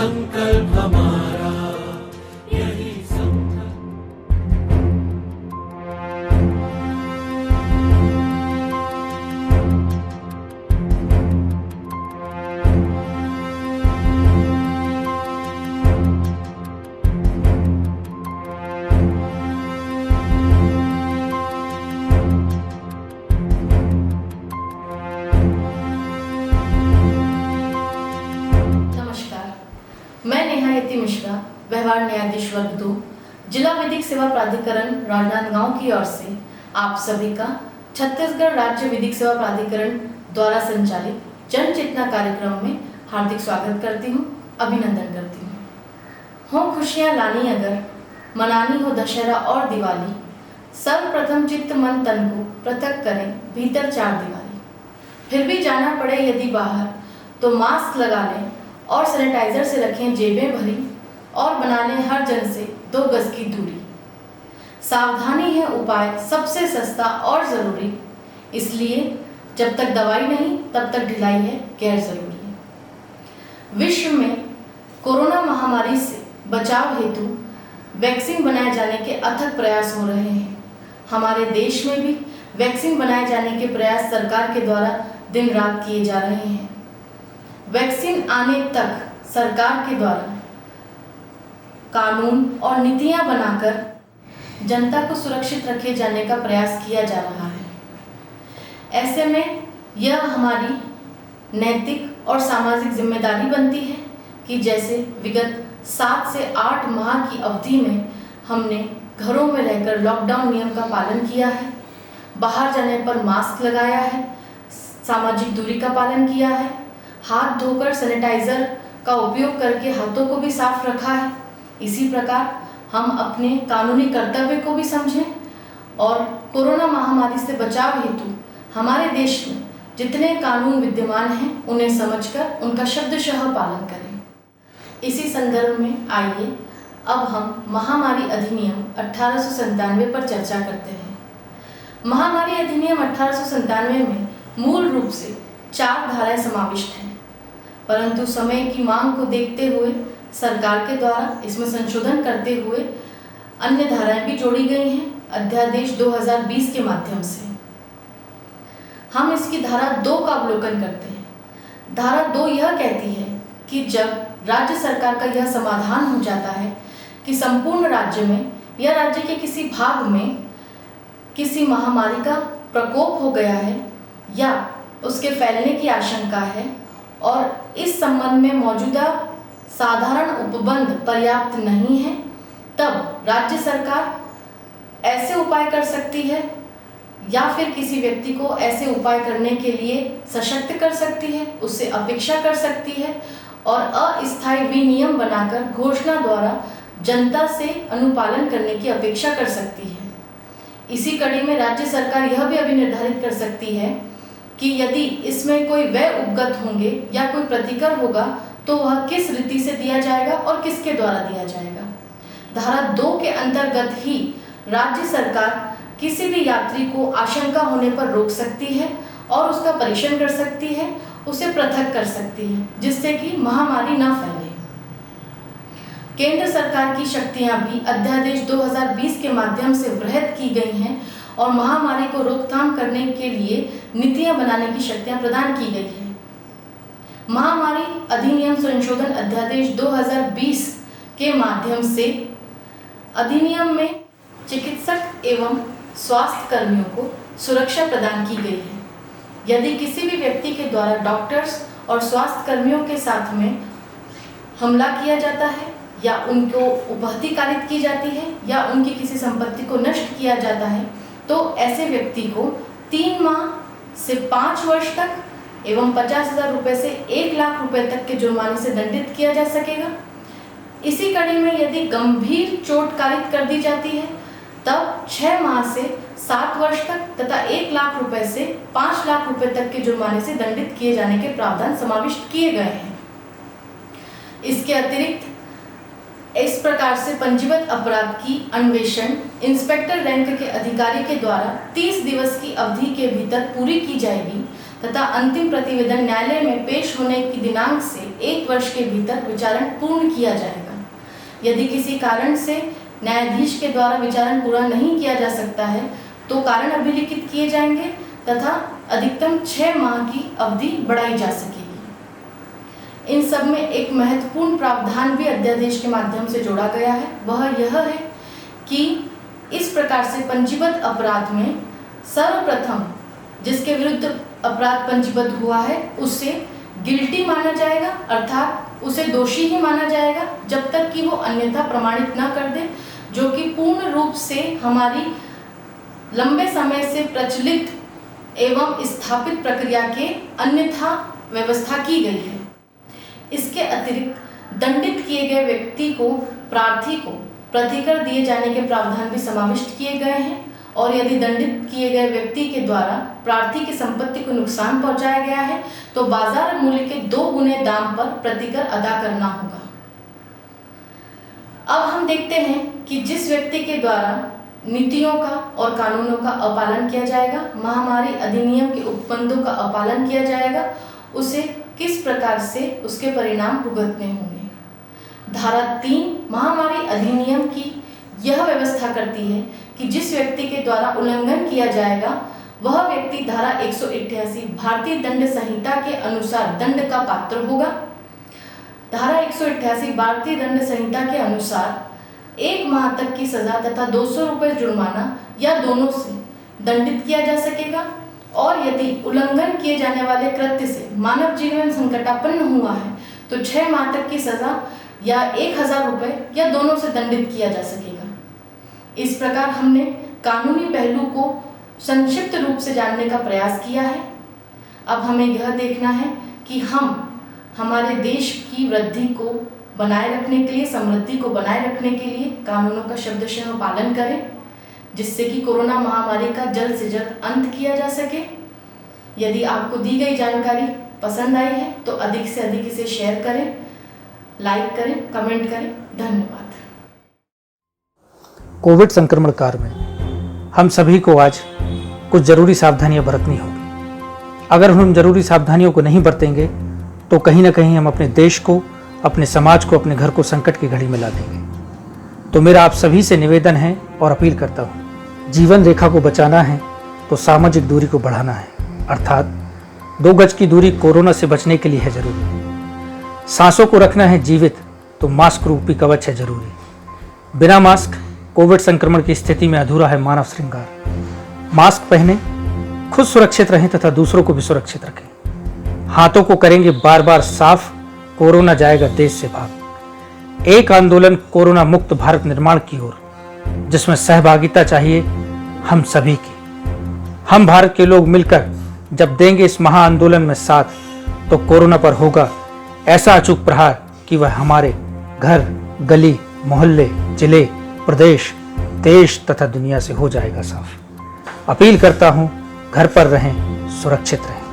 संकल्प हमारा, यही संकल्प। मैं नेहा मिश्रा, व्यवहार न्यायाधीश वर्ग 2, जिला विधिक सेवा प्राधिकरण राजनांदगांव की ओर से आप सभी का छत्तीसगढ़ राज्य विधिक सेवा प्राधिकरण द्वारा संचालित जन चेतना कार्यक्रम में हार्दिक स्वागत करती हूँ, अभिनंदन करती हूँ। हो खुशियाँ लानी अगर मनानी हो दशहरा और दिवाली, सर्वप्रथम चित्त मन तन को पृथक करें भीतर चार दीवारी। फिर भी जाना पड़े यदि बाहर तो मास्क लगा लें और सैनिटाइजर से रखें जेबें भरी और बना लें हर जन से 2 गज की दूरी। सावधानी है उपाय सबसे सस्ता और ज़रूरी, इसलिए जब तक दवाई नहीं तब तक ढिलाई है गैर ज़रूरी। विश्व में कोरोना महामारी से बचाव हेतु वैक्सीन बनाए जाने के अथक प्रयास हो रहे हैं। हमारे देश में भी वैक्सीन बनाए जाने के प्रयास सरकार के द्वारा दिन रात किए जा रहे हैं। वैक्सीन आने तक सरकार के द्वारा कानून और नीतियां बनाकर जनता को सुरक्षित रखे जाने का प्रयास किया जा रहा है। ऐसे में यह हमारी नैतिक और सामाजिक जिम्मेदारी बनती है कि जैसे विगत 7 से 8 माह की अवधि में हमने घरों में रहकर लॉकडाउन नियम का पालन किया है, बाहर जाने पर मास्क लगाया है, सामाजिक दूरी का पालन किया है, हाथ धोकर सैनिटाइजर का उपयोग करके हाथों को भी साफ रखा है। इसी प्रकार हम अपने कानूनी कर्तव्य को भी समझें और कोरोना महामारी से बचाव हेतु हमारे देश में जितने कानून विद्यमान हैं उन्हें समझकर उनका शब्दशः पालन करें। इसी संदर्भ में आइए अब हम महामारी अधिनियम 1897 पर चर्चा करते हैं। महामारी अधिनियम 1897 में मूल रूप से 4 धाराएं समाविष्ट हैं, परंतु समय की मांग को देखते हुए सरकार के द्वारा इसमें संशोधन करते हुए अन्य धाराएं भी जोड़ी गई हैं अध्यादेश 2020 के माध्यम से। हम इसकी धारा 2 का अवलोकन करते हैं। धारा 2 यह कहती है कि जब राज्य सरकार का यह समाधान हो जाता है कि संपूर्ण राज्य में या राज्य के किसी भाग में किसी महामारी का प्रकोप हो गया है या उसके फैलने की आशंका है और इस संबंध में मौजूदा साधारण उपबंध पर्याप्त नहीं है, तब राज्य सरकार ऐसे उपाय कर सकती है या फिर किसी व्यक्ति को ऐसे उपाय करने के लिए सशक्त कर सकती है, उससे अपेक्षा कर सकती है और अस्थायी विनियम बनाकर घोषणा द्वारा जनता से अनुपालन करने की अपेक्षा कर सकती है। इसी कड़ी में राज्य सरकार यह भी अभी निर्धारित कर सकती है कि यदि इसमें कोई व्यय उपगत होंगे या कोई प्रतिकर होगा तो वह किस रीति से दिया जाएगा और किसके द्वारा दिया जाएगा। धारा 2 के अंतर्गत ही राज्य सरकार किसी भी यात्री को आशंका होने पर रोक सकती है और उसका परीक्षण कर सकती है, उसे पृथक कर सकती है जिससे कि महामारी न फैले। केंद्र सरकार की शक्तियां भी अध्यादेश 2020 के माध्यम से वृहत की गई हैं और महामारी को रोकथाम करने के लिए नीतियां बनाने की शक्तियां प्रदान की गई हैं। महामारी अधिनियम संशोधन अध्यादेश 2020 के माध्यम से अधिनियम में चिकित्सक एवं स्वास्थ्य कर्मियों को सुरक्षा प्रदान की गई है। यदि किसी भी व्यक्ति के द्वारा डॉक्टर्स और स्वास्थ्य कर्मियों के साथ में हमला किया जाता है या उनको उपाधि कारित की जाती है या उनकी किसी संपत्ति को नष्ट किया जाता है तो ऐसे व्यक्ति को 3 माह से 5 वर्ष तक एवं 50,000 रुपये से 1 लाख रुपए तक के जुर्माने से दंडित किया जा सकेगा। इसी कड़ी में यदि गंभीर चोट कारित कर दी जाती है तब 6 माह से 7 वर्ष तक तथा 1 लाख रुपए से 5 लाख रुपए तक के जुर्माने से दंडित किए जाने के प्रावधान समाविष्ट किए गए हैं। इसके अतिरिक्त इस प्रकार से पंजीबद्ध अपराध की अन्वेषण इंस्पेक्टर रैंक के अधिकारी के द्वारा 30 दिवस की अवधि के भीतर पूरी की जाएगी तथा अंतिम प्रतिवेदन न्यायालय में पेश होने की दिनांक से 1 वर्ष के भीतर विचारण पूर्ण किया जाएगा। यदि किसी कारण से न्यायाधीश के द्वारा विचारण पूरा नहीं किया जा सकता है तो कारण अभिलिखित किए जाएंगे तथा अधिकतम 6 माह की अवधि बढ़ाई जा सकेगी। इन सब में एक महत्वपूर्ण प्रावधान भी अध्यादेश के माध्यम से जोड़ा गया है, वह यह है कि इस प्रकार से पंजीबद्ध अपराध में सर्वप्रथम जिसके विरुद्ध अपराध पंजीबद्ध हुआ है उसे गिल्टी माना जाएगा, अर्थात उसे दोषी ही माना जाएगा जब तक कि वो अन्यथा प्रमाणित न कर दे, जो कि पूर्ण रूप से हमारी लंबे समय से प्रचलित एवं स्थापित प्रक्रिया के अन्यथा व्यवस्था की गई है। इसके अतिरिक्त दंडित किए गए व्यक्ति को प्रार्थी को प्रतिकर दिए जाने के प्रावधान भी समाविष्ट किए गए हैं और यदि दंडित किए गए व्यक्ति के द्वारा प्रार्थी की संपत्ति को नुकसान पहुंचाया गया है तो बाजार मूल्य के 2 गुने दाम पर प्रतिकर अदा करना होगा। अब हम देखते हैं कि जिस व्यक्ति के द्वारा नीतियों का और कानूनों का अपालन किया जाएगा, महामारी अधिनियम के उपबंधों का अपालन किया जाएगा, उसे किस प्रकार से उसके परिणाम भुगतने होंगे। धारा 3 महामारी अधिनियम की यह व्यवस्था करती है कि जिस व्यक्ति के द्वारा उल्लंघन किया जाएगा वह व्यक्ति धारा 188 भारतीय दंड संहिता के अनुसार दंड का पात्र होगा। धारा 188 भारतीय दंड संहिता के अनुसार 1 माह तक की सजा तथा 200 रुपये जुर्माना या दोनों से दंडित किया जा सकेगा और यदि उल्लंघन किए जाने वाले कृत्य से मानव जीवन संकटापन्न हुआ है तो 6 माह तक की सजा या 1000 रुपये या दोनों से दंडित किया जा सकेगा। इस प्रकार हमने कानूनी पहलू को संक्षिप्त रूप से जानने का प्रयास किया है। अब हमें यह देखना है कि हम हमारे देश की वृद्धि को बनाए रखने के लिए, समृद्धि को बनाए रखने के लिए कानूनों का शब्दशः पालन करें, जिससे कि कोरोना महामारी का जल्द से जल्द अंत किया जा सके। यदि आपको दी गई जानकारी पसंद आई है तो अधिक से अधिक इसे शेयर करें, लाइक करें, कमेंट करें। धन्यवाद। कोविड संक्रमण काल में हम सभी को आज कुछ जरूरी सावधानियां बरतनी होगी। अगर हम जरूरी सावधानियों को नहीं बरतेंगे तो कहीं ना कहीं हम अपने देश को, अपने समाज को, अपने घर को संकट की घड़ी में ला देंगे। तो मेरा आप सभी से निवेदन है और अपील करता हूँ, जीवन रेखा को बचाना है तो सामाजिक दूरी को बढ़ाना है, अर्थात 2 गज की दूरी कोरोना से बचने के लिए है जरूरी। सांसों को रखना है जीवित तो मास्क रूपी कवच है जरूरी। बिना मास्क कोविड संक्रमण की स्थिति में अधूरा है मानव श्रृंगार। मास्क पहने, खुद सुरक्षित रहें तथा दूसरों को भी सुरक्षित रखें। हाथों को करेंगे बार बार साफ, कोरोना जाएगा देश से भाग। एक आंदोलन कोरोना मुक्त भारत निर्माण की ओर, जिसमें सहभागिता चाहिए हम सभी की। हम भारत के लोग मिलकर जब देंगे इस महा आंदोलन में साथ तो कोरोना पर होगा ऐसा अचूक प्रहार कि वह हमारे घर, गली, मोहल्ले, जिले, प्रदेश, देश तथा दुनिया से हो जाएगा साफ। अपील करता हूं, घर पर रहें, सुरक्षित रहें।